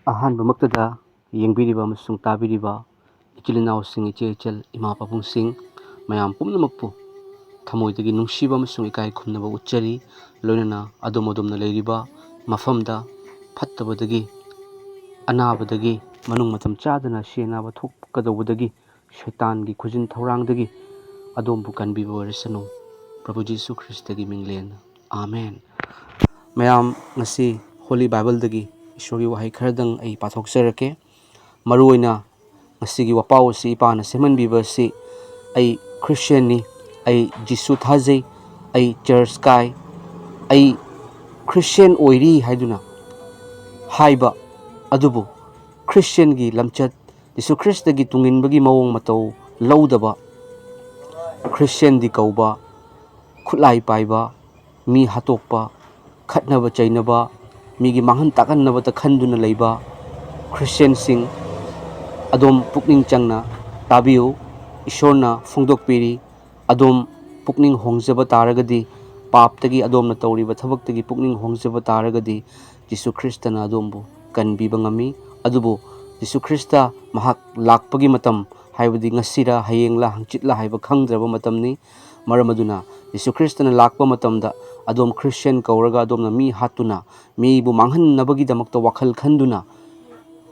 ꯑꯍꯥꯟꯕꯃꯛꯇꯗ ꯌꯦꯡꯕꯤꯔꯤꯕ ꯑꯃꯁꯨꯡ ꯇꯥꯕꯤꯔꯤꯕ ꯏꯆꯤꯜ ꯏꯅꯥꯎꯁꯤꯡ, ꯏꯆꯦ ꯏꯆꯜ, ꯏꯃꯥ ꯄꯥꯕꯨꯡꯁꯤꯡ ꯃꯌꯥꯝ ꯄꯨꯝꯅꯃꯛꯄꯨ ꯊꯃꯣꯏꯗꯒꯤ ꯅꯨꯡꯁꯤꯕ ꯑꯃꯁꯨꯡ ꯏꯀꯥꯏ ꯈꯨꯝꯅꯕ ꯎꯠꯆꯔꯤ. ꯂꯣꯏꯅꯅ ꯑꯗꯣꯝꯅ ꯂꯩꯔꯤꯕ ꯃꯐꯝꯗ ꯐꯠꯇꯕꯗꯒꯤ, ꯑꯅꯥꯕꯗꯒꯤ, ꯃꯅꯨꯡ ꯃꯇꯝ ꯆꯥꯗꯅ ꯁꯤ ꯑꯅꯥꯕ ꯊꯣꯛꯀꯗꯧꯕꯗꯒꯤ, ꯁꯩꯇꯥꯟꯒꯤ ꯈꯨꯖꯤꯟ ꯊꯧꯔꯥꯡꯗꯒꯤ ꯑꯗꯣꯝꯕꯨ ꯀꯟꯕꯤꯕ ꯑꯣꯏꯔꯁꯅꯨ. ꯄ꯭ꯔꯚꯨ ꯖꯤꯁꯨ ꯈ꯭ꯔꯤꯁꯇꯒꯤ ꯃꯤꯡꯂꯦꯟ. ꯑꯥꯃꯦꯟ. ꯃꯌꯥꯝ ꯉꯁꯤ ꯍꯣꯂꯤ ꯕꯥꯏꯕꯜꯗꯒꯤ ꯏꯁꯣꯔꯒꯤ ꯋꯥꯍꯩ ꯈꯔꯗꯪ ꯑꯩ ꯄꯥꯊꯣꯛꯆꯔꯛꯀꯦ. ꯃꯔꯨꯑꯣꯏꯅ ꯉꯁꯤꯒꯤ ꯋꯥꯄꯥꯎ ꯑꯁꯤ ꯏꯄꯥꯅ ꯁꯦꯝꯍꯟꯕꯤꯕ ꯑꯁꯤ ꯑꯩ ꯈ꯭ꯔꯤꯁꯇꯤꯌꯟꯅꯤ, ꯑꯩ ꯖꯤꯁꯨ ꯊꯥꯖꯩ, ꯑꯩ ꯆꯔꯆ ꯀꯥꯏ, ꯑꯩ ꯈ꯭ꯔꯤꯁꯇꯤꯌꯟ ꯑꯣꯏꯔꯤ ꯍꯥꯏꯗꯨꯅ ꯍꯥꯏꯕ ꯑꯗꯨꯕꯨ ꯈ꯭ꯔꯤꯁꯇꯤꯌꯟꯒꯤ ꯂꯝꯆꯠ, ꯖꯤꯁꯨ ꯈ꯭ꯔꯤꯁꯇꯒꯤ ꯇꯨꯡꯏꯟꯕꯒꯤ ꯃꯑꯣꯡ ꯃꯇꯧ ꯂꯧꯗꯕ, ꯈ꯭ꯔꯤꯁꯇꯤꯌꯟꯗꯤ ꯀꯧꯕ, ꯈꯨꯠꯂꯥꯏ ꯄꯥꯏꯕ, ꯃꯤ ꯍꯥꯠꯇꯣꯛꯄ, ꯈꯠꯅꯕ ꯆꯩꯅꯕ, ꯃꯤꯒꯤ ꯃꯥꯡꯍꯟ ꯇꯥꯛꯍꯟꯅꯕꯇ ꯈꯟꯗꯨꯅ ꯂꯩꯕ ꯈ꯭ꯔꯤꯁꯇꯤꯌꯟꯁꯤꯡ, ꯑꯗꯣꯝ ꯄꯨꯛꯅꯤꯡ ꯆꯪꯅ ꯇꯥꯕꯤꯌꯨ. ꯏꯁꯣꯔꯅ ꯐꯣꯡꯗꯣꯛꯄꯤꯔꯤ, ꯑꯗꯣꯝ ꯄꯨꯛꯅꯤꯡ ꯍꯣꯡꯖꯕ ꯇꯥꯔꯒꯗꯤ, ꯄꯥꯞꯇꯒꯤ ꯑꯗꯣꯝꯅ ꯇꯧꯔꯤꯕ ꯊꯕꯛꯇꯒꯤ ꯄꯨꯛꯅꯤꯡ ꯍꯣꯡꯖꯕ ꯇꯥꯔꯒꯗꯤ ꯖꯤꯁꯨ ꯈ꯭ꯔꯤꯁꯇꯅ ꯑꯗꯣꯝꯕꯨ ꯀꯟꯕꯤꯕ ꯉꯝꯃꯤ. ꯑꯗꯨꯕꯨ ꯖꯤꯁꯨ ꯈ꯭ꯔꯤꯁꯇ ꯃꯍꯥꯛ ꯂꯥꯛꯄꯒꯤ ꯃꯇꯝ, ꯍꯥꯏꯕꯗꯤ ꯉꯁꯤꯔ ꯍꯌꯦꯡꯂ ꯍꯪꯆꯤꯠꯂ ꯍꯥꯏꯕ ꯈꯪꯗ꯭ꯔꯕ ꯃꯇꯝꯅꯤ. ꯃꯔꯝ ꯑꯗꯨꯅ ꯖꯤꯁꯨ ꯈ꯭ꯔꯤꯁꯇꯅ ꯂꯥꯛꯄ ꯃꯇꯝꯗ ꯑꯗꯣꯝ ꯈ꯭ꯔꯤꯁꯇꯤꯌꯟ ꯀꯧꯔꯒ ꯑꯗꯣꯝꯅ ꯃꯤ ꯍꯥꯠꯇꯨꯅ, ꯃꯤꯕꯨ ꯃꯥꯡꯍꯟꯅꯕꯒꯤꯗꯃꯛꯇ ꯋꯥꯈꯜ ꯈꯟꯗꯨꯅ,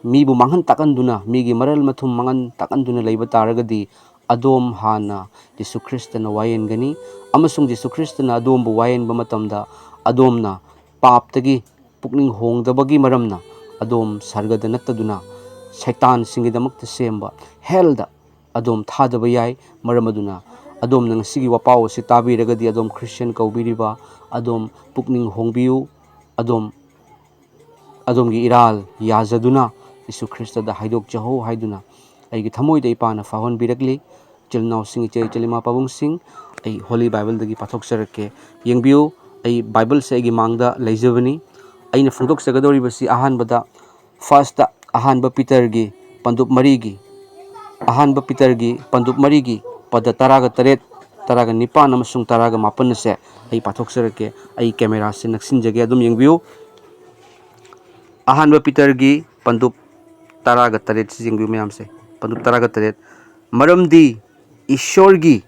ꯃꯤꯕꯨ ꯃꯥꯡꯍꯟ ꯇꯥꯛꯍꯟꯗꯨꯅ, ꯃꯤꯒꯤ ꯃꯔꯜ ꯃꯊꯨꯝ ꯃꯥꯡꯍꯟ ꯇꯥꯛꯍꯟꯗꯨꯅ ꯂꯩꯕ ꯇꯥꯔꯒꯗꯤ ꯑꯗꯣꯝ ꯍꯥꯟꯅ ꯖꯤꯁꯨ ꯈ꯭ꯔꯤꯁꯇꯅ ꯋꯥꯌꯦꯟꯒꯅꯤ. ꯑꯃꯁꯨꯡ ꯖꯤꯁꯨ ꯈ꯭ꯔꯤꯁꯇꯅ ꯑꯗꯣꯝꯕꯨ ꯋꯥꯌꯦꯟꯕ ꯃꯇꯝꯗ ꯑꯗꯣꯝꯅ ꯄꯥꯞꯇꯒꯤ ꯄꯨꯛꯅꯤꯡ ꯍꯣꯡꯗꯕꯒꯤ ꯃꯔꯝꯅ ꯑꯗꯣꯝ ꯁꯔꯒꯗ ꯅꯠꯇꯗꯨꯅ ꯁꯩꯇꯥꯟꯁꯤꯡꯒꯤꯗꯃꯛꯇ ꯁꯦꯝꯕ ꯍꯦꯜꯗ ꯑꯗꯣꯝ ꯊꯥꯗꯕ ꯌꯥꯏ. ꯃꯔꯝ ꯑꯗꯨꯅ ꯑꯗꯣꯝꯅ ꯉꯁꯤꯒꯤ ꯋꯥꯄꯥꯎ ꯑꯁꯤ ꯇꯥꯕꯤꯔꯒꯗꯤ, ꯑꯗꯣꯝ ꯈ꯭ꯔꯤꯁꯇꯤꯌꯟ ꯀꯧꯕꯤꯔꯤꯕ, ꯑꯗꯣꯝ ꯄꯨꯛꯅꯤꯡ ꯍꯣꯡꯕꯤꯌꯨ. ꯑꯗꯣꯝꯒꯤ ꯏꯔꯥꯜ ꯌꯥꯖꯗꯨꯅ ꯖꯤꯁꯨ ꯈ꯭ꯔꯤꯁꯇꯗ ꯍꯥꯏꯗꯣꯛꯆꯍꯧ ꯍꯥꯏꯗꯨꯅ ꯑꯩꯒꯤ ꯊꯃꯣꯏꯗ ꯏꯄꯥꯅ ꯐꯥꯎꯍꯟꯕꯤꯔꯛꯂꯤ. ꯏꯆꯤꯜ ꯏꯅꯥꯎꯁꯤꯡ, ꯏꯆꯦ ꯏꯆꯜ, ꯏꯃꯥ ꯄꯥꯕꯨꯡꯁꯤꯡ, ꯑꯩ ꯍꯣꯂꯤ ꯕꯥꯏꯕꯜꯗꯒꯤ ꯄꯥꯊꯣꯛꯆꯔꯛꯀꯦ. ꯌꯦꯡꯕꯤꯌꯨ, ꯑꯩ ꯕꯥꯏꯕꯜꯁꯦ ꯑꯩꯒꯤ ꯃꯥꯡꯗ ꯂꯩꯖꯕꯅꯤ. ꯑꯩꯅ ꯐꯣꯡꯗꯣꯛꯆꯒꯗꯧꯔꯤꯕꯁꯤ ꯑꯍꯥꯟꯕ ꯄꯤꯇꯔꯒꯤ ꯄꯟꯗꯨꯞ 4ꯒꯤ ꯄꯗ 18, 19 ꯑꯃꯁꯨꯡ 19 ꯑꯁꯦ ꯑꯩ ꯄꯥꯊꯣꯛꯆꯔꯛꯀꯦ. ꯑꯩ ꯀꯦꯃꯦꯔꯥꯁꯦ ꯅꯛꯁꯤꯟꯖꯒꯦ, ꯑꯗꯨꯝ ꯌꯦꯡꯕꯤꯌꯨ. ꯑꯍꯥꯟꯕ ꯄꯤꯇꯔꯒꯤ ꯄꯟꯗꯨꯞ 18 ꯁꯤ ꯌꯦꯡꯕꯤꯌꯨ ꯃꯌꯥꯝꯁꯦ. ꯄꯟꯗꯨꯞ 18: ꯃꯔꯝꯗꯤ ꯏꯁꯣꯔꯒꯤ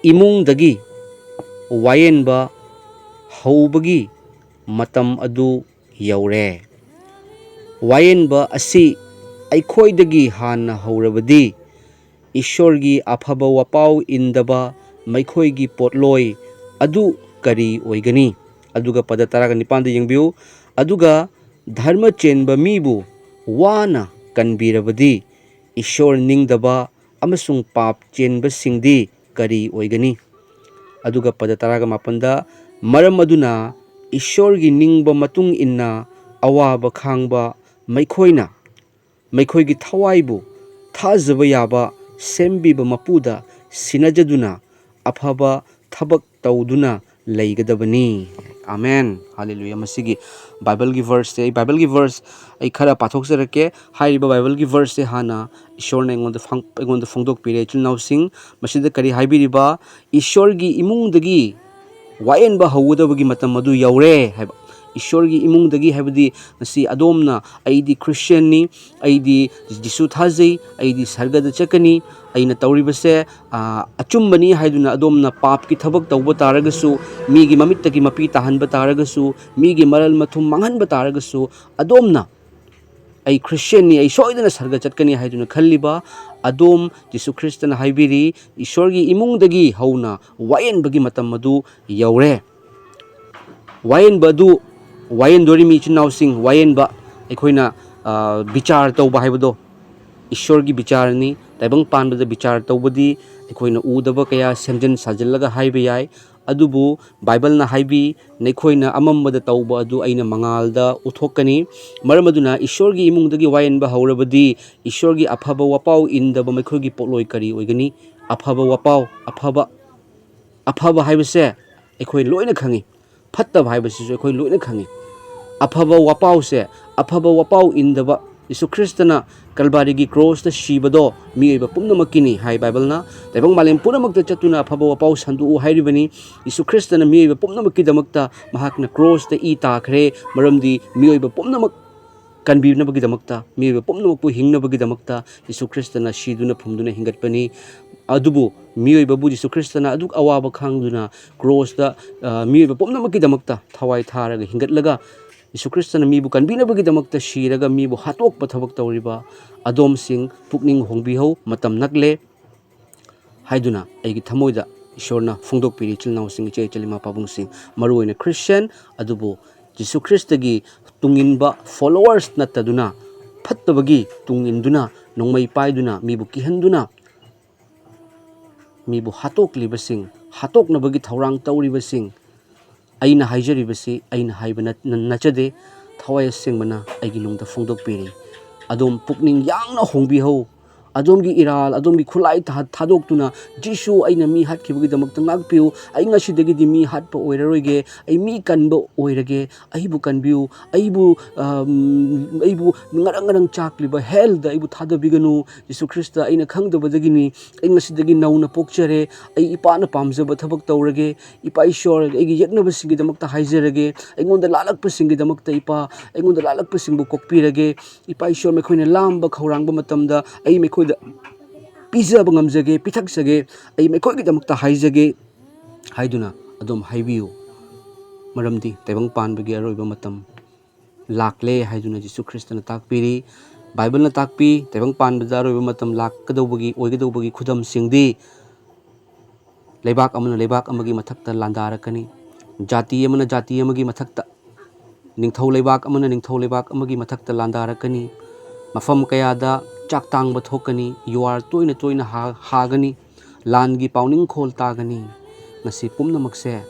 ꯏꯃꯨꯡꯗꯒꯤ ꯋꯥꯌꯦꯟꯕ ꯍꯧꯕꯒꯤ ꯃꯇꯝ ꯑꯗꯨ ꯌꯧꯔꯦ. ꯋꯥꯌꯦꯟꯕ ꯑꯁꯤ ꯑꯩꯈꯣꯏꯗꯒꯤ ꯍꯥꯟꯅ ꯍꯧꯔꯕꯗꯤ ꯏꯁꯣꯔꯒꯤ ꯑꯐꯕ ꯋꯥꯄꯥꯎ ꯏꯟꯗꯕ ꯃꯈꯣꯏꯒꯤ ꯄꯣꯠꯂꯣꯏ ꯑꯗꯨ ꯀꯔꯤ ꯑꯣꯏꯒꯅꯤ? ꯑꯗꯨꯒ ꯄꯗ 19ꯗ ꯌꯦꯡꯕꯤꯌꯨ. ꯑꯗꯨꯒ ꯙꯔꯃ ꯆꯦꯟꯕ ꯃꯤꯕꯨ ꯋꯥꯅ ꯀꯟꯕꯤꯔꯕꯗꯤ ꯏꯁꯣꯔ ꯅꯤꯡꯗꯕ ꯑꯃꯁꯨꯡ ꯄꯥꯞ ꯆꯦꯟꯕꯁꯤꯡꯗꯤ ꯀꯔꯤ ꯑꯣꯏꯒꯅꯤ? ꯑꯗꯨꯒ ꯄꯗ 19ꯗ ꯃꯔꯝ ꯑꯗꯨꯅ ꯏꯁꯣꯔꯒꯤ ꯅꯤꯡꯕ ꯃꯇꯨꯡ ꯏꯟꯅ ꯑꯋꯥꯕ ꯈꯥꯡꯕ ꯃꯈꯣꯏꯅ ꯃꯈꯣꯏꯒꯤ ꯊꯋꯥꯏꯕꯨ ꯊꯥꯖꯕ ꯌꯥꯕ ꯁꯦꯝꯕꯤꯕ ꯃꯄꯨꯗ ꯁꯤꯟꯅꯖꯗꯨꯅ ꯑꯐꯕ ꯊꯕꯛ ꯇꯧꯗꯨꯅ ꯂꯩꯒꯗꯕꯅꯤ. ꯑꯥꯃꯦꯟ. ꯍꯜꯂꯦꯂꯨꯌꯥ. ꯃꯁꯤꯒꯤ ꯕꯥꯏꯕꯜꯒꯤ ꯚꯔꯁꯁꯦ, ꯑꯩ ꯈꯔ ꯄꯥꯊꯣꯛꯆꯔꯛꯀꯦ. ꯍꯥꯏꯔꯤꯕ ꯕꯥꯏꯕꯜꯒꯤ ꯚꯔꯁꯁꯦ ꯍꯥꯟꯅ ꯏꯁꯣꯔꯅ ꯑꯩꯉꯣꯟꯗ ꯐꯣꯡꯗꯣꯛꯄꯤꯔꯦ. ꯏꯆꯤꯜ ꯏꯅꯥꯎꯁꯤꯡ, ꯃꯁꯤꯗ ꯀꯔꯤ ꯍꯥꯏꯕꯤꯔꯤꯕ? ꯏꯁꯣꯔꯒꯤ ꯏꯃꯨꯡꯗꯒꯤ ꯋꯥꯌꯦꯟꯕ ꯍꯧꯒꯗꯕꯒꯤ ꯃꯇꯝ ꯑꯗꯨ ꯌꯧꯔꯦ ꯍꯥꯏꯕ. ꯏꯁꯣꯔꯒꯤ ꯏꯃꯨꯡꯗꯒꯤ ꯍꯥꯏꯕꯗꯤ ꯉꯁꯤ ꯑꯗꯣꯝꯅ, ꯑꯩꯗꯤ ꯈ꯭ꯔꯤꯁꯇꯤꯌꯟꯅꯤ, ꯑꯩꯗꯤ ꯖꯤꯁꯨ ꯊꯥꯖꯩ, ꯑꯩꯗꯤ ꯁꯔꯒꯗ ꯆꯠꯀꯅꯤ, ꯑꯩꯅ ꯇꯧꯔꯤꯕꯁꯦ ꯑꯆꯨꯝꯕꯅꯤ ꯍꯥꯏꯗꯨꯅ ꯑꯗꯣꯝꯅ ꯄꯥꯞꯀꯤ ꯊꯕꯛ ꯇꯧꯕ ꯇꯥꯔꯒꯁꯨ, ꯃꯤꯒꯤ ꯃꯃꯤꯠꯇꯒꯤ ꯃꯄꯤ ꯇꯥꯍꯟꯕ ꯇꯥꯔꯒꯁꯨ, ꯃꯤꯒꯤ ꯃꯔꯜ ꯃꯊꯨꯝ ꯃꯥꯡꯍꯟꯕ ꯇꯥꯔꯒꯁꯨ, ꯑꯗꯣꯝꯅ ꯑꯩ ꯈ꯭ꯔꯤꯁꯇꯤꯌꯟꯅꯤ, ꯑꯩ ꯁꯣꯏꯗꯅ ꯁꯔꯒ ꯆꯠꯀꯅꯤ ꯍꯥꯏꯗꯨꯅ ꯈꯜꯂꯤꯕ ꯑꯗꯣꯝ, ꯖꯤꯁꯨ ꯈ꯭ꯔꯤꯁꯇꯅ ꯍꯥꯏꯕꯤꯔꯤ, ꯏꯁꯣꯔꯒꯤ ꯏꯃꯨꯡꯗꯒꯤ ꯍꯧꯅ ꯋꯥꯌꯦꯟꯕꯒꯤ ꯃꯇꯝ ꯑꯗꯨ ꯌꯧꯔꯦ. ꯋꯥꯌꯦꯟꯗꯣꯔꯤꯕ ꯏꯆꯤꯟ ꯏꯅꯥꯎꯁꯤꯡ, ꯋꯥꯌꯦꯟꯕ, ꯑꯩꯈꯣꯏꯅ ꯕꯤꯆꯥꯔ ꯇꯧꯕ ꯍꯥꯏꯕꯗꯣ ꯏꯁꯣꯔꯒꯤ ꯕꯤꯆꯥꯔꯅꯤ. ꯇꯥꯏꯕꯪ ꯄꯥꯟꯕꯗ ꯕꯤꯆꯥꯔ ꯇꯧꯕꯗꯤ ꯑꯩꯈꯣꯏꯅ ꯎꯗꯕ ꯀꯌా ꯁꯦꯝꯖꯤꯟ ꯁꯥꯖꯤꯜꯂꯒ ꯍꯥꯏꯕ ꯌꯥꯏ. ꯑꯗꯨꯕꯨ ꯕꯥꯏꯕꯜꯅ ꯍꯥꯏꯕꯤ, ꯅꯈꯣꯏꯅ ꯑꯃꯝꯕꯗ ꯇꯧꯕ ꯑꯗꯨ ꯑꯩꯅ ꯃꯉꯥꯜꯗ ꯎꯠꯊꯣꯛꯀꯅꯤ. ꯃꯔꯝ ꯑꯗꯨꯅ ꯏꯁꯣꯔꯒꯤ ꯏꯃꯨꯡꯗꯒꯤ ꯋꯥꯌꯦꯟꯕ hꯧꯔꯕꯗꯤ ꯏꯁꯣꯔꯒꯤ ꯑꯐꯕ ꯋꯥꯄꯥꯎ ꯏꯟꯗꯕ ꯃꯈꯣꯏꯒꯤ ꯄꯣꯠꯂꯣꯏ ꯀꯔꯤ ꯑꯣꯏꯒꯅꯤ? ꯑꯐꯕ ꯋꯥꯄꯥꯎ, ꯑꯐꯕ ꯍꯥꯏꯕꯁꯦ ꯑꯩꯈꯣꯏ ꯂꯣꯏꯅ ꯈꯪꯉꯤ. ꯐꯠꯇꯕ ꯍꯥꯏꯕꯁꯤꯁꯨ ꯑꯩꯈꯣই ꯂꯣꯏꯅ ꯈꯪꯉꯤ. ꯑꯐꯕ ꯋꯥꯄꯥꯎꯁꯦ, ꯑꯐꯕ ꯋꯥꯄꯥꯎ ꯏꯟꯗꯕ Isu Kristana Kalbarigi cross the shibado mi iba pumnamakini hai Bible na taibang malim punamakta chatuna phabo pau sandu hairibani Isu Kristana mi iba pumnamakkidamakta mahakna cross the ita khre maramdi mi iba pumnamak kanbinabagidamagta mi iba pumnamakpu hingnabagidamagta Isu Kristana shiduna phumduna hingatpani adubu miyoy babu Isu Kristana aduk awaba khangduna cross da miyoy pumnamakkidamakta thawai tharaga hingatlaga Isu Kristana mibu kanbinabagidamagta shiraga mibu hatokpa thabak tawriba adom sing pukning hongbiho matam nakle haiduna aigi thamoida Ishorna phungdokpiri chilnaw sing che chalima pabung sing maruoina Christian adubu Isu Kristagi tunginba followers nataduna phattabagi tunginduna nongmai paiduna mibu kihanduna mibu hatokliba sing hatoknabagi thaurang tawriba sing aina haijaribasi aina haibana nachade thawai sengmana aigi nungda phungdokpiri adom pukning yangna hongbiho adomgi iral adomgi khulai thadokuna Jisu aina mi hatkibagidamagta ngakpiu ai ngasidagidi mi hatpa oiraroige ai mi kanba oirage aibu kanbiu aibu ngarang chakliba hell da aibu thadabiganu Isu Krista aina khangdabadagini ai ngasidagi nauna pokchare ai ipana pamjaba thabak tawrage ipa Ishor aigi yaknabasingidamagta haizarage aingonda lalakpasingidamagta ipa aingonda lalakpasingbu kokpirage ipa Ishor mekhoina lamba khawrangba matamda ai da pizza bangamjage pitaksage ai mekhoigidamagta haijage haiduna adom haibiu maramdi taibang panbagi aroiba matam lakle haiduna Isu Kristana takpiri Bible na takpi taibang panbada aroiba matam lakkadawbagi oigadawbagi khudam singdi leibak amagi mathakta landarakani jati amagi mathakta ningthau leibak amagi mathakta landarakani mafam kayada chaktang bathokani yuar toina hagani langi pauning khol tagani ngasi pumnamakse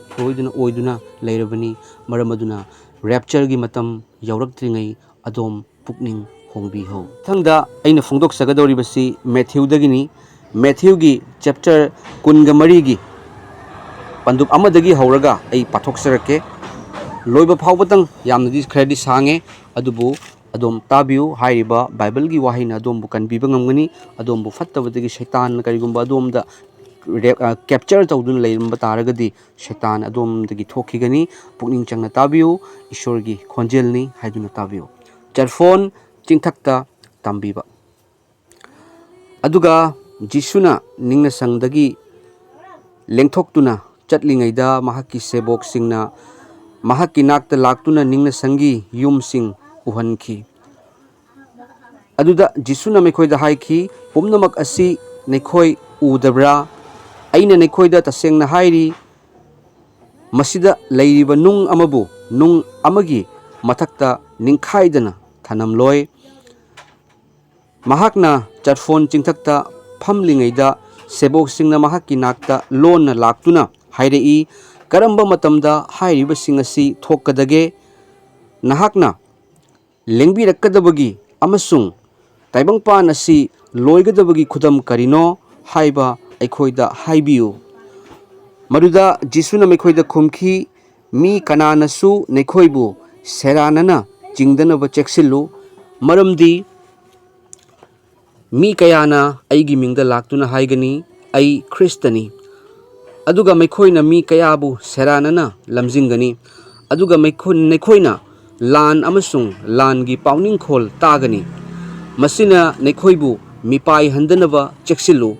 oiduna leirabani maramaduna rapture gi matam yauraktingai adom pukning hongbiho thangda aina phongdok sagadoribasi Matthew dagini Matthew gi chapter 13 gi pandup amadagi hauraga ai pathokserake loiba phawbatang yamnadi khredi sange adubu adom tabiu hairiba Bible gi wahina adom bukan bibangamgani adom bu fattabadagi shaitan karigumba adomda capture tawdun leiramba taragadi shaitan adomdagi thokigani pukning changna tabiu Ishor gi khonjelni haiduna tabiu charphone chingthakta tambiba aduga Jisuna ningna sangdagi lengthoktuna chatlingaida mahaki sebok singna mahaki nakta laktuna ningna sangi yum sing uhanki aduda Jisuna mekhoida haiki pumnamak asi nekhoi udabra aina nekhoida tasengna hairi masida leiriba nung amagi mathakta ningkhaidana thanamloi mahakna charphone chingthakta phamlingaida sebok singna mahaki nakta lonna laktuna hairei karamba matamda hairiba singasi thokkadage nahakna lengbirakadabagi amasung taibangpan asi loigadabagi khudam karino haiba aikhoida haibiu maduda Jisuna mekhoida khumki mi kananasu nekhoibu seranana chingdanaba cheksillu maramdi mi kayana aigi mingda laktuna haigani ai Kristani aduga mekhoina mi kayabu seranana lamjingani aduga nekhoina lan amasung lan gi pauning khol tagani masina nekhoibu mipai handanaba cheksillu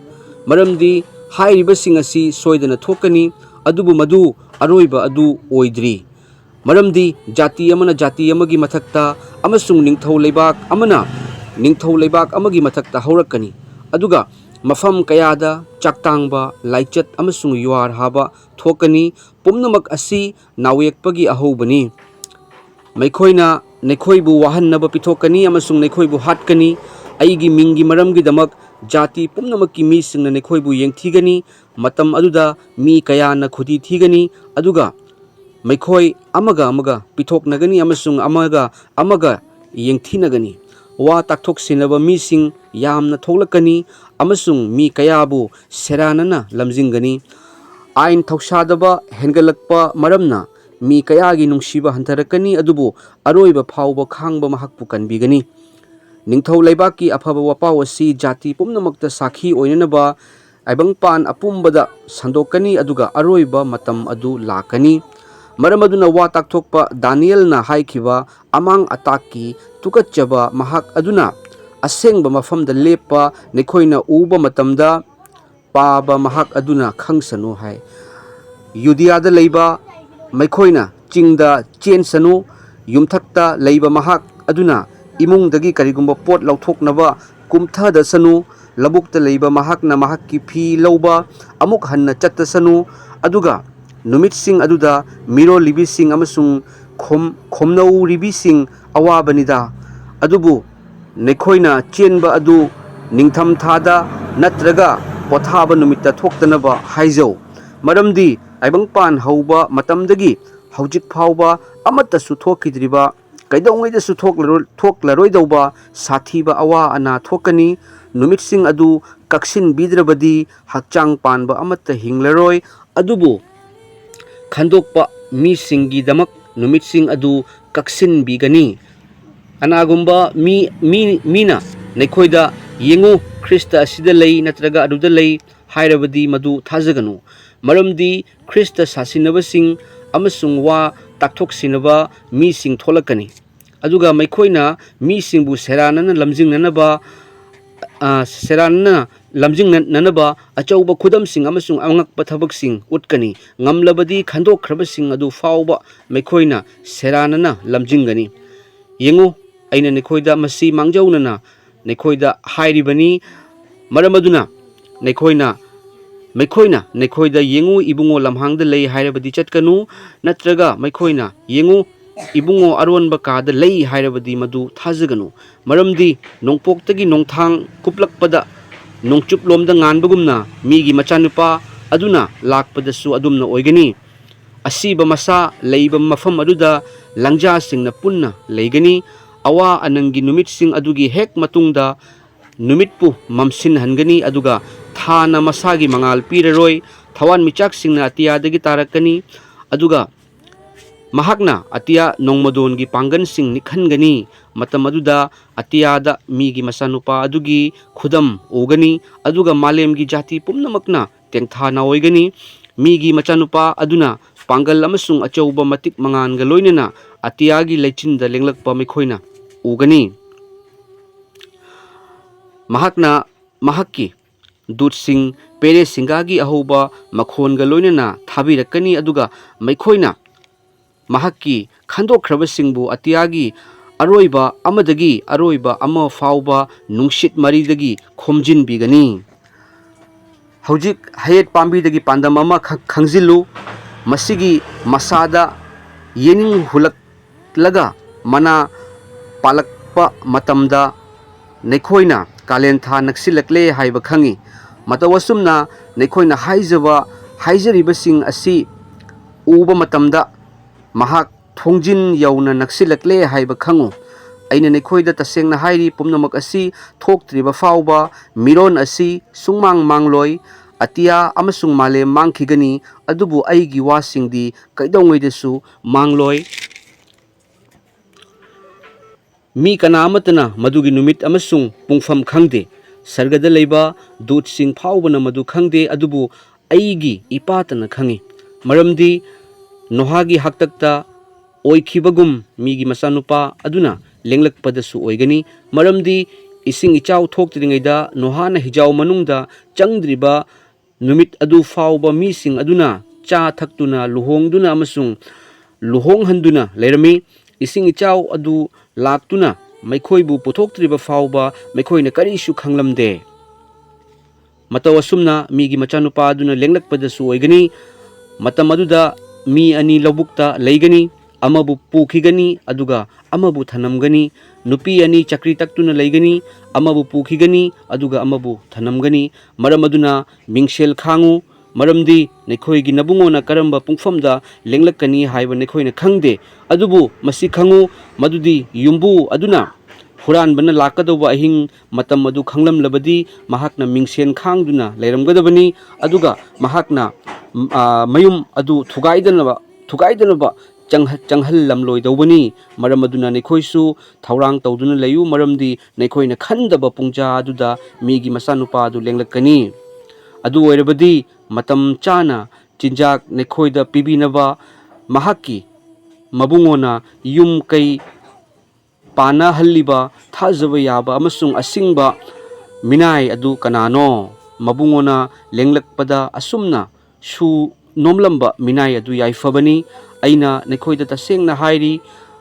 maramdi hairiba singasi soidana thokani adubu madu aroiba adu oidri maramdi jati amagi mathakta amasung ningthau leibak amagi mathakta haurakani aduga mafam kayada chaktangba laichat amasung yuar haba thokani pumnamak asi nawekpagi ahobani maikhoina nekhoibu wahannaba pithokani amasung nekhoibu hatkani aigi mingi maramgi damak jati pumnamakki mi singna nekhoibu yengthigani matam aduda mi kayana khudi thigani aduga maikhoi amaga pithoknagani amasung amaga yengthinagani wa takthok sinaba mi sing yamna thoklakani amasung mi kayabu seranana lamjingani ain thoksadaba hengalakpa maramna mi kayagi nungsiba hantarakani adubu aroiba phawba khangba mahakpu kanbigani ꯅꯤꯡꯊꯧ ꯂꯩꯕꯥꯛꯀꯤ ꯑꯐꯕ ꯋꯥꯄꯥꯎ ꯑꯁꯤ ꯖꯥꯇꯤ ꯄꯨꯝꯅꯃꯛꯇ ꯁꯥꯈꯤ ꯑꯣꯏꯅꯅꯕ ꯇꯥꯏꯕꯪꯄꯥꯟ ꯑꯄꯨꯝꯕꯗ ꯁꯟꯗꯣꯛꯀꯅꯤ ꯑꯗꯨꯒ ꯑꯔꯣꯏꯕ ꯃꯇꯝ ꯑꯗꯨ ꯂꯥꯛꯀꯅꯤ꯫ ꯃꯔꯝ ꯑꯗꯨꯅ ꯋꯥ ꯇꯥꯛꯊꯣꯛꯄ ꯗꯥꯅꯤꯌꯦꯜꯅ ꯍꯥꯏꯈꯤꯕ ꯑꯃꯥꯡ ꯑꯇꯥꯛꯀꯤ ꯇꯨꯀꯠꯆꯕ ꯃꯍꯥꯛ ꯑꯗꯨꯅ ꯑꯁꯦꯡꯕ ꯃꯐꯝꯗ ꯂꯦꯞꯄ ꯅꯈꯣꯏꯅ ꯎꯕ ꯃꯇꯝꯗ ꯄꯥꯕ ꯃꯍꯥꯛ ꯑꯗꯨꯅ ꯈꯪꯁꯅꯨ ꯍꯥꯏ꯫ ꯌꯨꯗꯤꯌꯥꯗ ꯂꯩꯕ ꯃꯈꯣꯏꯅ ꯆꯤꯡꯗ ꯆꯦꯟꯁꯅꯨ, ꯌꯨꯝꯊꯛꯇ ꯂꯩꯕ ꯃꯍꯥꯛ ꯑꯗꯨꯅ ꯏꯃꯨꯡꯗꯒꯤ ꯀꯔꯤꯒꯨꯝꯕ ꯄꯣꯠ ꯂꯧꯊꯣꯛꯅꯕ ꯀꯨꯝꯊꯗꯁꯅꯨ, ꯂꯧꯕꯨꯛꯇ ꯂꯩꯕ ꯃꯍꯥꯛꯅ ꯃꯍꯥꯛꯀꯤ ꯐꯤ ꯂꯧꯕ ꯑꯃꯨꯛ ꯍꯟꯅ ꯆꯠꯇꯁꯅꯨ, ꯑꯗꯨꯒ ꯅꯨꯃꯤꯠꯁꯤꯡ ꯑꯗꯨꯗ ꯃꯤꯔꯣꯜꯂꯤꯕꯤꯁꯤꯡ ꯑꯃꯁꯨꯡ ꯈꯣꯝꯅꯧꯔꯤꯕꯤꯁꯤꯡ ꯑꯋꯥꯕꯅꯤꯗ꯫ ꯑꯗꯨꯕꯨ ꯅꯈꯣꯏꯅ ꯆꯦꯟꯕ ꯑꯗꯨ ꯅꯤꯡꯊꯝꯊꯥꯗ ꯅꯠꯇ꯭ꯔꯒ ꯄꯣꯊꯥꯕ ꯅꯨꯃꯤꯠꯇ ꯊꯣꯛꯇꯅꯕ ꯍꯥꯏꯖꯧ, ꯃꯔꯝꯗꯤ ꯇꯥꯏꯕꯪꯄꯥꯟ ꯍꯧꯕ ꯃꯇꯝꯗꯒꯤ ꯍꯧꯖꯤꯛ ꯐꯥꯎꯕ ꯑꯃꯠꯇꯁꯨ ꯊꯣꯛꯈꯤꯗ꯭ꯔꯤꯕ, ꯀꯩꯗꯧꯉꯩꯗꯁꯨ ꯊꯣꯛꯂꯔꯣꯏꯗꯧꯕ ꯁꯥꯊꯤꯕ ꯑꯋꯥ ꯑꯅꯥ ꯊꯣꯛꯀꯅꯤ꯫ ꯅꯨꯃꯤꯠꯁꯤꯡ ꯑꯗꯨ ꯀꯛꯁꯤꯟꯕꯤꯗ꯭ꯔꯕꯗꯤ ꯍꯛꯆꯥꯡ ꯄꯥꯟꯕ ꯑꯃꯠꯇ ꯍꯤꯡꯂꯔꯣꯏ, ꯑꯗꯨꯕꯨ ꯈꯟꯗꯣꯛꯄ ꯃꯤꯁꯤꯡꯒꯤꯗꯃꯛ ꯅꯨꯃꯤꯠꯁꯤꯡ ꯑꯗꯨ ꯀꯛꯁꯤꯟꯕꯤꯒꯅꯤ꯫ ꯀꯅꯥꯒꯨꯝꯕ ꯃꯤꯅ ꯅꯈꯣꯏꯗ ꯌꯦꯡꯉꯨ ꯈ꯭ꯔꯤꯁꯇ ꯑꯁꯤꯗ ꯂꯩ ꯅꯠꯇ꯭ꯔꯒ ꯑꯗꯨꯗ ꯂꯩ ꯍꯥꯏꯔꯕꯗꯤ ꯃꯗꯨ ꯊꯥꯖꯒꯅꯨ, ꯃꯔꯝꯗꯤ ꯈ꯭ꯔꯤꯁꯇ ꯁꯥꯁꯤꯟꯅꯕꯁꯤꯡ ꯑꯃꯁꯨꯡ ꯋꯥ ꯇꯥꯛꯊꯣꯛꯁꯤꯟꯅꯕ ꯃꯤꯁꯤꯡ ꯊꯣꯛꯂꯛꯀꯅꯤ, ꯑꯗꯨꯒ ꯃꯈꯣꯏꯅ ꯃꯤꯁꯤꯡꯕꯨ ꯁꯦꯔꯥꯟꯅꯅ ꯂꯝꯖꯤꯡꯅꯅꯕ ꯑꯆꯧꯕ ꯈꯨꯗꯝꯁꯤꯡ ꯑꯃꯁꯨꯡ ꯑꯉꯛꯄ ꯊꯕꯛꯁꯤꯡ ꯎꯠꯀꯅꯤ꯫ ꯉꯝꯂꯕꯗꯤ ꯈꯟꯗꯣꯛꯈ꯭ꯔꯕꯁꯤꯡ ꯑꯗꯨ ꯐꯥꯎꯕ ꯃꯈꯣꯏꯅ ꯁꯦꯔꯥꯟꯅꯅ ꯂꯝꯖꯤꯡꯒꯅꯤ꯫ ꯌꯦꯡꯉꯨ, ꯑꯩꯅ ꯅꯈꯣꯏꯗ ꯃꯁꯤ ꯃꯥꯡꯖꯧꯅꯅ ꯅꯈꯣꯏꯗ ꯍꯥꯏꯔꯤꯕꯅꯤ꯫ ꯃꯔꯝ ꯑꯗꯨꯅ ꯃꯈꯣꯏꯅ ꯅꯈꯣꯏꯗ ꯌꯦꯡꯉꯨ ꯏꯕꯨꯡꯉꯣ ꯂꯝꯍꯥꯡꯗ ꯂꯩ ꯍꯥꯏꯔꯕꯗꯤ ꯆꯠꯀꯅꯨ, ꯅꯠꯇ꯭ꯔꯒ ꯃꯈꯣꯏꯅ ꯌꯦꯡꯉꯨ ꯏꯕꯨꯡꯉꯣ ꯑꯔꯣꯟꯕ ꯀꯥꯗ ꯂꯩ ꯍꯥꯏꯔꯕꯗꯤ ꯃꯗꯨ ꯊꯥꯖꯒꯅꯨ, ꯃꯔꯝꯗꯤ ꯅꯣꯡꯄꯣꯛꯇꯒꯤ ꯅꯣꯡꯊꯥꯡ ꯀꯨꯞꯂꯛꯄꯗ ꯅꯣꯡꯆꯨꯞꯂꯣꯝꯗ ꯉꯥꯟꯕꯒꯨꯝꯅ ꯃꯤꯒꯤ ꯃꯆꯥꯅꯨꯄꯥ ꯑꯗꯨꯅ ꯂꯥꯛꯄꯗꯁꯨ ꯑꯗꯨꯝꯅ ꯑꯣꯏꯒꯅꯤ꯫ ꯑꯁꯤꯕ ꯃꯁꯥ ꯂꯩꯕ ꯃꯐꯝ ꯑꯗꯨꯗ ꯂꯪꯖꯥꯁꯤꯡꯅ ꯄꯨꯟꯅ ꯂꯩꯒꯅꯤ꯫ ꯑꯋꯥ ꯑꯅꯪꯒꯤ ꯅꯨꯃꯤꯠꯁꯤꯡ ꯑꯗꯨꯒꯤ ꯍꯦꯛ ꯃꯇꯨꯡꯗ ꯅꯨꯃꯤꯠꯄꯨ ꯃꯝꯁꯤꯟꯍꯟꯒꯅꯤ, ꯑꯗꯨꯒ ꯊꯥꯅ ꯃꯁꯥꯒꯤ ꯃꯉꯥꯜ ꯄꯤꯔꯔꯣꯏ꯫ ꯊꯋꯥꯟꯃꯤꯆꯥꯛꯁꯤꯡꯅ ꯑꯇꯤꯌꯥꯗꯒꯤ ꯇꯥꯔꯛꯀꯅꯤ, ꯑꯗꯨꯒ ꯃꯍꯥꯛꯅ ꯑꯇꯤꯌꯥ ꯅꯣꯡꯃꯗꯣꯟꯒꯤ ꯄꯥꯡꯒꯜꯁꯤꯡ ꯅꯤꯛꯍꯟꯒꯅꯤ꯫ ꯃꯇꯝ ꯑꯗꯨꯗ ꯑꯇꯤꯌꯥꯗ ꯃꯤꯒꯤ ꯃꯆꯥꯅꯨꯄꯥ ꯑꯗꯨꯒꯤ ꯈꯨꯗꯝ ꯎꯒꯅꯤ, ꯑꯗꯨꯒ ꯃꯥꯂꯦꯝꯒꯤ ꯖꯥꯇꯤ ꯄꯨꯝꯅꯃꯛꯅ ꯇꯦꯡꯊꯥ ꯅꯥꯑꯣꯏꯒꯅꯤ꯫ ꯃꯤꯒꯤ ꯃꯆꯥꯅꯨꯄꯥ ꯑꯗꯨꯅ ꯄꯥꯡꯒꯜ ꯑꯃꯁꯨꯡ ꯑꯆꯧꯕ ꯃꯇꯤꯛ ꯃꯉꯥꯜꯒ ꯂꯣꯏꯅꯅ ꯑꯇꯤꯌꯥꯒꯤ ꯂꯩꯆꯤꯟꯗ ꯂꯦꯡꯂꯛꯄ ꯃꯈꯣꯏꯅ ꯎꯒꯅꯤ꯫ ꯃꯍꯥꯛꯅ ꯃꯍꯥꯛꯀꯤ ꯗꯨꯠꯁꯤꯡ ꯄꯦꯔꯦꯁꯤꯡꯒꯥꯒꯤ ꯑꯍꯧꯕ ꯃꯈꯣꯟꯒ ꯂꯣꯏꯅꯅ ꯊꯥꯕꯤꯔꯛꯀꯅꯤ, ꯑꯗꯨꯒ ꯃꯈꯣꯏꯅ ꯃꯍꯥꯛꯀꯤ ꯈꯟꯗꯣꯛꯈ꯭ꯔꯕꯁꯤꯡꯕꯨ ꯑꯇꯤꯌꯥꯒꯤ ꯑꯔꯣꯏꯕ ꯑꯃꯗꯒꯤ ꯑꯔꯣꯏꯕ ꯑꯃ ꯐꯥꯎꯕ ꯅꯨꯡꯁꯤꯠ ꯃꯔꯤꯗꯒꯤ ꯈꯣꯝꯖꯤꯟꯕꯤꯒꯅꯤ꯫ ꯍꯧꯖꯤꯛ ꯍꯌꯦꯠ ꯄꯥꯝꯕꯤꯗꯒꯤ ꯄꯥꯟꯗꯝ ꯑꯃ ꯈꯪꯖꯤꯜꯂꯨ, ꯃꯁꯤꯒꯤ ꯃꯁꯥꯗ ꯌꯦꯅꯤꯡ ꯍꯨꯜꯂꯛꯂꯒ ꯃꯅꯥ ꯄꯥꯜꯂꯛꯄ ꯃꯇꯝꯗ ꯅꯈꯣꯏꯅ ꯀꯥꯂꯦꯟꯊꯥ ꯅꯛꯁꯤꯜꯂꯛꯂꯦ ꯍꯥꯏꯕ ꯈꯪꯏ꯫ ꯃꯇꯧ ꯑꯁꯨꯝꯅ ꯅꯈꯣꯏꯅ ꯍꯥꯏꯖꯔꯤꯕꯁꯤꯡ ꯑꯁꯤ ꯎꯕ ꯃꯇꯝꯗ ꯃꯍꯥꯛ ꯊꯣꯡꯖꯤꯟ ꯌꯧꯅ ꯅꯛꯁꯤꯜꯂꯛꯂꯦ ꯍꯥꯏꯕ ꯈꯪꯉꯨ꯫ ꯑꯩꯅ ꯅꯈꯣꯏꯗ ꯇꯁꯦꯡꯅ ꯍꯥꯏꯔꯤ, ꯄꯨꯝꯅꯃꯛ ꯑꯁꯤ ꯊꯣꯛꯇ꯭ꯔꯤꯕ ꯐꯥꯎꯕ ꯃꯤꯔꯣꯟ ꯑꯁꯤ ꯁꯨꯡꯃꯥꯡ ꯃꯥꯡꯂꯣꯏ꯫ ꯑꯇꯤꯌꯥ ꯑꯃꯁꯨꯡ ꯃꯥꯂꯦꯝ ꯃꯥꯡꯈꯤꯒꯅꯤ, ꯑꯗꯨꯕꯨ ꯑꯩꯒꯤ ꯋꯥꯁꯤꯡꯗꯤ ꯀꯩꯗꯧꯉꯩꯗꯁꯨ ꯃꯥꯡꯂꯣꯏ꯫ ꯃꯤ ꯀꯅꯥ ꯑꯃꯠꯇꯅ ꯃꯗꯨꯒꯤ ꯅꯨꯃꯤꯠ ꯑꯃꯁꯨꯡ ꯄꯨꯡꯐꯝ ꯈꯪꯗꯦ, ꯁꯔꯒꯗ ꯂꯩꯕ ꯗꯨꯠꯁꯤꯡ ꯐꯥꯎꯕꯅ ꯃꯗꯨ ꯈꯪꯗꯦ, ꯑꯗꯨꯕꯨ ꯑꯩꯒꯤ ꯏꯄꯥꯇꯅ ꯈꯪꯏ꯫ ꯃꯔꯝꯗꯤ ꯅꯣꯍꯥꯒꯤ ꯍꯥꯛꯇꯛꯇ ꯑꯣꯏꯈꯤꯕꯒꯨꯝ ꯃꯤꯒꯤ ꯃꯆꯥꯅꯨꯄꯥ ꯑꯗꯨꯅ ꯂꯦꯡꯂꯛꯄꯗꯁꯨ ꯑꯣꯏꯒꯅꯤ꯫ ꯃꯔꯝꯗꯤ ꯏꯁꯤꯡ ꯏꯆꯥꯎ ꯊꯣꯛꯇ꯭ꯔꯤꯉꯩꯗ ꯅꯣꯍꯥꯅ ꯍꯤꯖꯥꯎ ꯃꯅꯨꯡꯗ ꯆꯪꯗ꯭ꯔꯤꯕ ꯅꯨꯃꯤꯠ ꯑꯗꯨ ꯐꯥꯎꯕ ꯃꯤꯁꯤꯡ ꯑꯗꯨꯅ ꯆꯥ ꯊꯛꯇꯨꯅ ꯂꯨꯍꯣꯡꯗꯨꯅ ꯑꯃꯁꯨꯡ ꯂꯨꯍꯣꯡꯍꯟꯗꯨꯅ ꯂꯩꯔꯝꯃꯤ꯫ ꯏꯁꯤꯡ ꯏꯆꯥꯎ ꯑꯗꯨ ꯂꯥꯛꯇꯨꯅ ꯃꯈꯣꯏꯕꯨ ꯄꯨꯊꯣꯛꯇ꯭ꯔꯤꯕ ꯐꯥꯎꯕ ꯃꯈꯣꯏꯅ ꯀꯔꯤꯁꯨ ꯈꯪꯂꯝꯗꯦ꯫ ꯃꯇꯧ ꯑꯁꯨꯝꯅ ꯃꯤꯒꯤ ꯃꯆꯥꯅꯨꯄꯥ ꯑꯗꯨꯅ ꯂꯦꯡꯂꯛꯄꯗꯁꯨ ꯑꯣꯏꯒꯅꯤ꯫ ꯃꯇꯝ ꯑꯗꯨꯗ ꯃꯤ ꯑꯅꯤ ꯂꯧꯕꯨꯛꯇ ꯂꯩꯒꯅꯤ, ꯑꯃꯕꯨ ꯄꯨꯈꯤꯒꯅꯤ ꯑꯗꯨꯒ ꯑꯃꯕꯨ ꯊꯅꯝꯒꯅꯤ꯫ ꯅꯨꯄꯤ ꯑꯅꯤ ꯆꯀ꯭ꯔꯤ ꯇꯛꯇꯨꯅ ꯂꯩꯒꯅꯤ, ꯑꯃꯕꯨ ꯄꯨꯈꯤꯒꯅꯤ ꯑꯗꯨꯒ ꯑꯃꯕꯨ ꯊꯅꯝꯒꯅꯤ꯫ ꯃꯔꯝ ꯑꯗꯨꯅ ꯃꯤꯡꯁꯦꯜ ꯈꯥꯡꯉꯨ, ꯃꯔꯝꯗꯤ ꯅꯈꯣꯏꯒꯤ ꯅꯕꯨꯡꯉꯣꯅ ꯀꯔꯝꯕ ꯄꯨꯡꯐꯝꯗ ꯂꯦꯡꯂꯛꯀꯅꯤ ꯍꯥꯏꯕ ꯅꯈꯣꯏꯅ ꯈꯪꯗꯦ꯫ ꯑꯗꯨꯕꯨ ꯃꯁꯤ ꯈꯪꯉꯨ, ꯃꯗꯨꯗꯤ ꯌꯨꯝꯕꯨ ꯑꯗꯨꯅ ꯍꯨꯔꯥꯟꯕꯅ ꯂꯥꯛꯀꯗꯧꯕ ꯑꯍꯤꯡ ꯃꯇꯝ ꯑꯗꯨ ꯈꯪꯂꯝꯂꯕꯗꯤ ꯃꯍꯥꯛꯅ ꯃꯤꯡꯁꯦꯜ ꯈꯥꯡꯗꯨꯅ ꯂꯩꯔꯝꯒꯗꯕꯅꯤ, ꯑꯗꯨꯒ ꯃꯍꯥꯛꯅ ꯃꯌꯨꯝ ꯑꯗꯨ ꯊꯨꯒꯥꯏꯗꯅꯕ ꯆꯪꯍꯜꯂꯝꯂꯣꯏꯗꯧꯕꯅꯤ ꯃꯔꯝ ꯑꯗꯨꯅ ꯅꯈꯣꯏꯁꯨ ꯊꯧꯔꯥꯡ ꯇꯧꯗꯨꯅ ꯂꯩꯌꯨ ꯃꯔꯝꯗꯤ ꯅꯈꯣꯏꯅ ꯈꯟꯗꯕ ꯄꯨꯡꯖꯥ ꯑꯗꯨꯗ ꯃꯤꯒꯤ ꯃꯆꯥꯅꯨꯄꯥ ꯑꯗꯨ ꯂꯦꯡꯂꯛꯀꯅꯤ ꯑꯗꯨ ꯑꯣꯏꯔꯕꯗꯤ ꯃꯇꯝ ꯆꯥꯅ ꯆꯤꯟꯖꯥꯛ ꯅꯈꯣꯏꯗ ꯄꯤꯕꯤꯅꯕ ꯃꯍꯥꯛꯀꯤ ꯃꯕꯨꯡꯉꯣꯅ ꯌꯨꯝ ꯀꯩ ꯄꯥꯅꯍꯜꯂꯤꯕ ꯊꯥꯖꯕ ꯌꯥꯕ ꯑꯃꯁꯨꯡ ꯑꯁꯤꯡꯕ ꯃꯤꯅꯥꯏ ꯑꯗꯨ ꯀꯅꯥꯅꯣ ꯃꯕꯨꯡꯉꯣꯅ ꯂꯦꯡꯂꯛꯄꯗ ꯑꯁꯨꯝꯅ ꯁꯨ ꯅꯣꯝꯂꯝꯕ ꯃꯤꯅꯥꯏ ꯑꯗꯨ ꯌꯥꯏꯐꯕꯅꯤ ꯑꯩꯅ ꯅꯈꯣꯏꯗ ꯇꯁꯦꯡꯅ ꯍꯥꯏꯔꯤ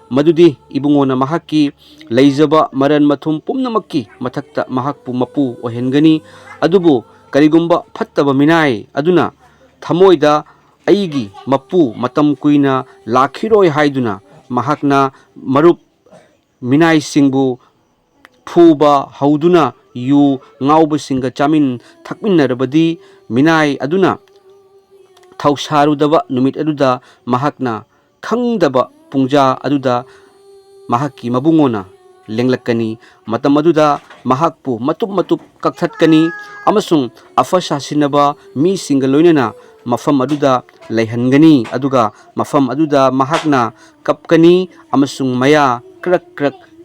ꯃꯗꯨꯗꯤ ꯏꯕꯨꯡꯉꯣꯅ ꯃꯍꯥꯛꯀꯤ ꯂꯩꯖꯕ ꯃꯔꯟ ꯃꯊꯨꯝ ꯄꯨꯝꯅꯃꯛꯀꯤ ꯃꯊꯛꯇ ꯃꯍꯥꯛꯄꯨ ꯃꯄꯨ ꯑꯣꯏꯍꯟꯒꯅꯤ ꯑꯗꯨꯕꯨ ꯀꯔꯤꯒꯨꯝꯕ ꯐꯠꯇꯕ ꯃꯤꯅꯥꯏ ꯑꯗꯨꯅ ꯊꯃꯣꯏꯗ ꯑꯩꯒꯤ ꯃꯄꯨ ꯃꯇꯝ ꯀꯨꯏꯅ ꯂꯥꯛꯈꯤꯔꯣꯏ ꯍꯥꯏꯗꯨꯅ ꯃꯍꯥꯛꯅ ꯃꯔꯨꯞ ꯃꯤꯅꯥꯏꯁꯤꯡꯕꯨ ꯐꯨꯕ ꯍꯧꯗꯨꯅ ꯌꯨ ꯉꯥꯎꯕꯁꯤꯡꯒ ꯆꯥꯃꯤꯟ ꯊꯛꯃꯤꯟꯅꯔꯕꯗꯤ ꯃꯤꯅꯥꯏ ꯑꯗꯨꯅ ꯊꯧꯁꯥꯔꯨꯗꯕ ꯅꯨꯃꯤꯠ ꯑꯗꯨꯗ ꯃꯍꯥꯛꯅ ꯈꯪꯗꯕ ꯄꯨꯡꯖꯥ ꯑꯗꯨꯗ ꯃꯍꯥꯛꯀꯤ ꯃꯕꯨꯡꯉꯣꯅ ꯂꯦꯡꯂꯛꯀꯅꯤ ꯃꯇꯝ ꯑꯗꯨꯗ ꯃꯍꯥꯛꯄꯨ ꯃꯇꯨꯞ ꯀꯛꯊꯠꯀꯅꯤ ꯑꯃꯁꯨꯡ ꯑꯐ ꯁꯥꯁꯤꯟꯅꯕ ꯃꯤꯁꯤꯡꯒ ꯂꯣꯏꯅꯅ ꯃꯐꯝ ꯑꯗꯨꯗ ꯂꯩꯍꯟꯒꯅꯤ ꯑꯗꯨꯒ ꯃꯐꯝ ꯑꯗꯨꯗ ꯃꯍꯥꯛꯅ ꯀꯞꯀꯅꯤ ꯑꯃꯁꯨꯡ ꯃꯌꯥ ꯀ꯭ꯔꯛ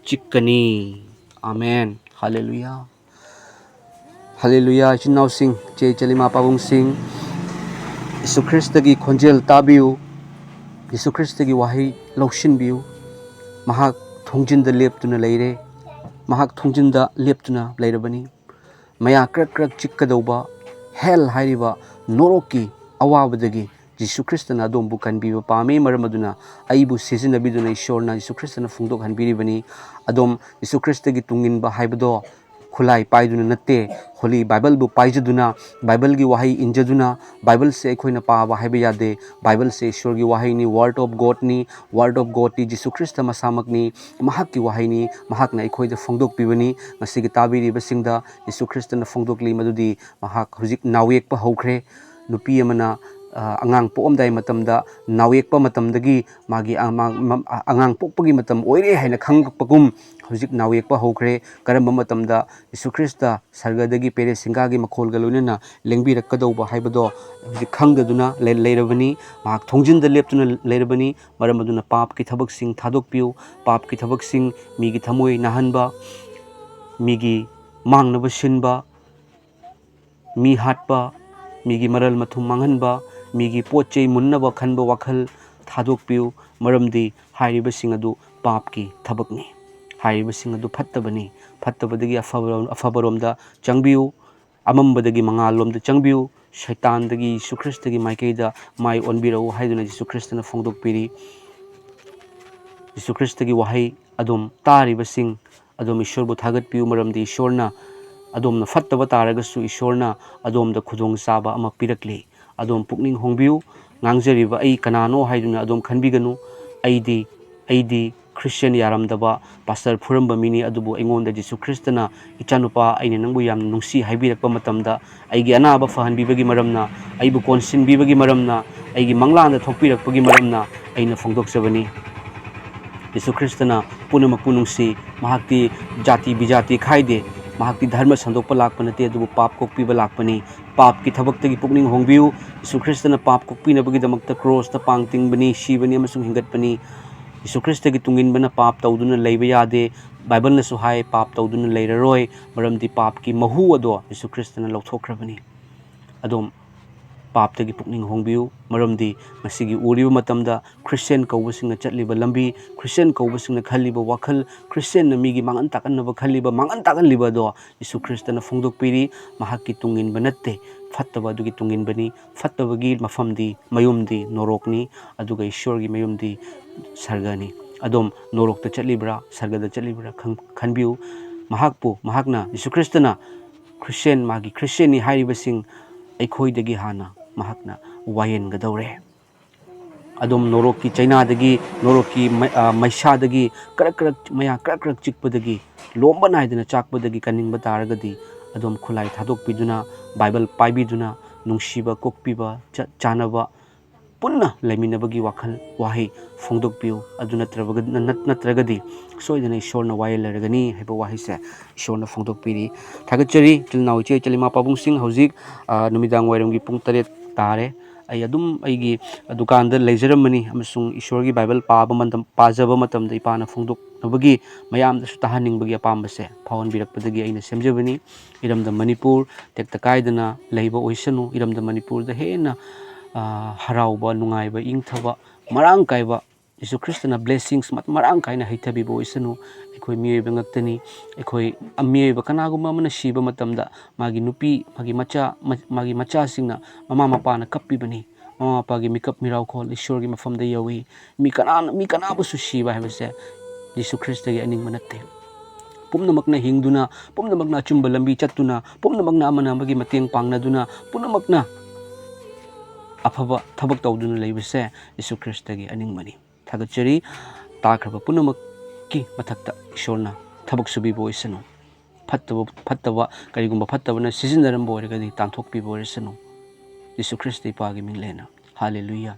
ꯆꯤꯛꯀꯅꯤ 아멘 할렐루야 할렐루야 이친 나우싱 제 젤리마 빠봉싱 예수 크리스트의 콘젤 따비우 예수 크리스트의 와히 럭신비우 마학 통진다 leptu나 레이레 마학 통진다 leptu나 레이러바니 마야 크럭 찍가도바 헬 하이리바 노로키 아와바다기 예수 크리스트나 아돔부 간비바 파메 마르마두나 아이부 시즈나비두나 이쇼르나 예수 크리스트나 풍독 한비리바니 아돔 예수 크리스트의 뚱인바 하이바도 खुलाई पाइदुना नत्ते होली बाइबल बु पाइजदुना बाइबल की वाही इंजदुना बाइबल से अखोइना पाबा हाइबे यादे बाइबल से ईश्वर की वाही नि वर्ड ऑफ गॉड नी जीसु ख्रिस्ट मसामकनी महाक की वाही नि महाकना अखोइदा फोंदोक पिबनी ngasi ताबिरी बसिंगदा जीसु ख्रिस्टना फोंदोकली मदुदी महाक हुजिक नावेक प हौख्रे नुपी अमना angang poomdai matamda nawekpa matamdagi magi angang pokpagi matam oire haina khangpagum hojik nawekpa hokre karamba matamda Yesu Krista sargadagi pere singagi makholga loinana lengbirakkadoba haibado hojik khangdaduna leirabani mak thongjinda leptuna leirabani maramaduna pap ki thabak sing thadokpiu pap ki thabak sing migi thamoi nahanba migi mangnaba sinba mi hatpa migi maral mathum manghanba मीगी पोचे मुन्नब खनब वखल थादोकपिउ मरमदी हाइरिबसिंग अदु पाप की थबकनी हाइरिबसिंग अदु फत्तबनी फत्तबदगी अफबरोमदा चंगबिउ अमंबदगी मंगालोमदा चंगबिउ शैतानदगी यीशु ख्रिस्टगी माइकेदा माइ ओनबिरउ हाइदुना यीशु ख्रिस्टना फोंदोकपिरी यीशु ख्रिस्टगी वाहै अदुम तारिबसिंग अदुम ईश्वरबु थागतपिउ मरमदी ईश्वरना अदुमना फत्तब तारगसु ईश्वरना अदुमदा खुदोंग चाबा अमा पिरकली अदोम पुकनिंग होंबिउ ngangjariba ai kanano haiduna adom khanbiganu aidi Christian yaramdaba pastor phuramba mini adubu aingonda Jesu Kristana ichanupa aine nangbu yam nungsi haibirakpa matamda aigi anaba fahanbibagi maramna aibu konsinbibagi maramna aigi manglanda thokpirakpagi maramna aina phongdoksabani Jesu Kristana punamakpu nungsi mahakti jati bijati khaide mahakti dharma sandokpa lakpa nate adubu pap kokpiba lakpani पाप की थबक्तगी पुकनिंग होंबिउ यीशु ख्रिस्टना पाप कोक्पिनबगी दमक्ता cross ता पांगतिंगबनी शिबनी अमसुंग हिंगतपनी यीशु ख्रिस्टगी तुंगिनबना पाप तौदुना लैबा यादे बाइबलनसु हाय पाप तौदुना लैररोय मरमदी पाप की महु अदो यीशु ख्रिस्टना लौथोखरबनी अदोम पापतगी पुकनिंग होंबिउ मरमदी मसिगी उरिबा मतमदा क्रिश्चियन कौबसिंगना चटलिबा लंबी क्रिश्चियन कौबसिंगना खल्लिबा वाखल क्रिश्चियन मिगी मांगन ताकनबा खल्लिबा मांगन ताकनलिबा दो यीशु ख्रिस्टना फोंदोकपिरी महाकी तुंगिनबा नत्ते फत्तबा दुगी तुंगिनबनी फत्तबगी मफमदी मयुमदी नोरोकनी अदुगा ईश्वरगी मयुमदी सर्गनी अदोम नोरोकता चटलिब्रा सर्गदा चटलिब्रा खनबिउ महाकना यीशु ख्रिस्टना क्रिश्चियन मागी क्रिश्चियनी हाइरिबसिंग अखोइदगी हाना महाकना वायन गदौरे अदम नोरोक की चाइना दगी नोरोक की मैसादगी करक मया करक चिकपदगी लोंबा नायदना चाकपदगी कनिंगबा तारगदी अदम खुलाई थादोकपिदुना बाइबल पाइबिदुना नुंसीबा कोकपिबा चानबा पुन्ना लेमिनबगी वाखल वाही फोंदोकपिउ अदु नत्रगदी सोइदना ईश्वरना वायल लरगनी हैबा वाहीसे ईश्वरना फोंदोकपिरी थागचरी तिलनाउ चे चलिमा पाबुंग सिंह हौजिक नुमिदांग वाइरमगी पुंग 8 तारे ꯑꯩ ꯑꯗꯨꯝ ꯑꯩꯒꯤ ꯗꯨꯀꯥꯟꯗ ꯂꯩꯖꯔꯝꯕꯅꯤ ꯑꯃꯁꯨꯡ ꯏꯁꯣꯔꯒꯤ ꯕꯥꯏꯕꯜ ꯄꯥꯖꯕ ꯃꯇꯝꯗ ꯏꯄꯥꯅ ꯐꯣꯡꯗꯣꯛꯅꯕꯒꯤ ꯃꯌꯥꯝꯗꯁꯨ ꯇꯥꯍꯟꯅꯤꯡꯕꯒꯤ ꯑꯄꯥꯝꯕꯁꯦ ꯐꯥꯎꯍꯟꯕꯤꯔꯛꯄꯗꯒꯤ ꯑꯩꯅ ꯁꯦꯝꯖꯕꯅꯤ꯫ ꯏꯔꯝꯗꯝ ꯃꯅꯤꯄꯨꯔ ꯇꯦꯛꯇ ꯀꯥꯏꯗꯅ ꯂꯩꯕ ꯑꯣꯏꯁꯅꯨ, ꯏꯔꯝꯗꯝ ꯃꯅꯤꯄꯨꯔꯗ ꯍꯦꯟꯅ ꯍꯔꯥꯎꯕ, ꯅꯨꯡꯉꯥꯏꯕ, ꯏꯪꯊꯕ, ꯃꯔꯥꯡ ꯀꯥꯏꯕ ꯌꯤꯁꯨ ꯈ꯭ꯔꯤꯁꯇꯅ ꯕ꯭ꯂꯦꯁꯤꯡꯁ ꯃꯔꯥꯡ ꯀꯥꯏꯅ ꯍꯩꯊꯕꯤꯕ ꯑꯣꯏꯁꯅꯨ꯫ ꯑꯩꯈꯣꯏ ꯃꯤꯑꯣꯏꯕ ꯉꯥꯛꯇꯅꯤ, ꯑꯩꯈꯣꯏ ꯃꯤꯑꯣꯏꯕ ꯀꯅꯥꯒꯨꯝꯕ ꯑꯃꯅ ꯁꯤꯕ ꯃꯇꯝꯗ ꯃꯥꯒꯤ ꯅꯨꯄꯤ, ꯃꯥꯒꯤ ꯃꯆꯥꯁꯤꯡꯅ ꯃꯃꯥ ꯃꯄꯥꯅ ꯀꯞꯄꯤꯕꯅꯤ꯫ ꯃꯃꯥ ꯃꯄꯥꯒꯤ ꯃꯤꯀꯞ ꯃꯤꯔꯥꯎꯈꯣꯜ ꯏꯁꯣꯔꯒꯤ ꯃꯐꯝꯗ ꯌꯧꯏ꯫ ꯃꯤ ꯀꯅꯥꯕꯨꯁꯨ ꯁꯤꯕ ꯍꯥꯏꯕꯁꯦ ꯌꯤꯁꯨ ꯈ꯭ꯔꯤꯁꯇꯒꯤ ꯑꯅꯤꯡꯕ ꯅꯠꯇꯦ꯫ ꯄꯨꯝꯅꯃꯛꯅ ꯍꯤꯡꯗꯨꯅ, ꯄꯨꯝꯅꯃꯛꯅ ꯑꯆꯨꯝꯕ ꯂꯝꯕꯤ ꯆꯠꯇꯨꯅ, ꯄꯨꯝꯅꯃꯛꯅ ꯑꯃꯅ ꯑꯃꯒꯤ ꯃꯇꯦꯡ ꯄꯥꯡꯅꯗꯨꯅ, ꯄꯨꯝꯅꯃꯛꯅ ꯑꯐꯕ ꯊꯕꯛ ꯇꯧꯗꯨꯅ ꯂꯩꯕꯁꯦ ꯌꯤꯁꯨ ꯈ꯭ꯔꯤꯁꯇꯒꯤ ꯑꯅꯤꯡꯕꯅꯤ꯫ ꯊꯥꯒꯠꯆꯔꯤ꯫ ꯇꯥꯈ꯭ꯔꯕ ꯄꯨꯝꯅꯃꯛꯀꯤ ꯃꯊꯛꯇ ꯏꯁꯣꯔꯅ ꯊꯕꯛ ꯁꯨꯕꯤꯕ ꯑꯣꯏꯁꯅꯨ꯫ ꯐꯠꯇꯕ ꯀꯔꯤꯒꯨꯝꯕ ꯐꯠꯇꯕꯅ ꯁꯤꯖꯤꯟꯅꯔꯝꯕ ꯑꯣꯏꯔꯒꯗꯤ ꯇꯥꯟꯊꯣꯛꯄꯤꯕ ꯑꯣꯏꯔꯁꯅꯨ꯫ ꯌꯤꯁꯨ ꯈ꯭ꯔꯤꯁꯇ ꯏꯄꯥꯒꯤ ꯃꯤꯡꯂꯦꯟꯅ ꯍꯥꯂꯦꯂꯨꯌꯥ꯫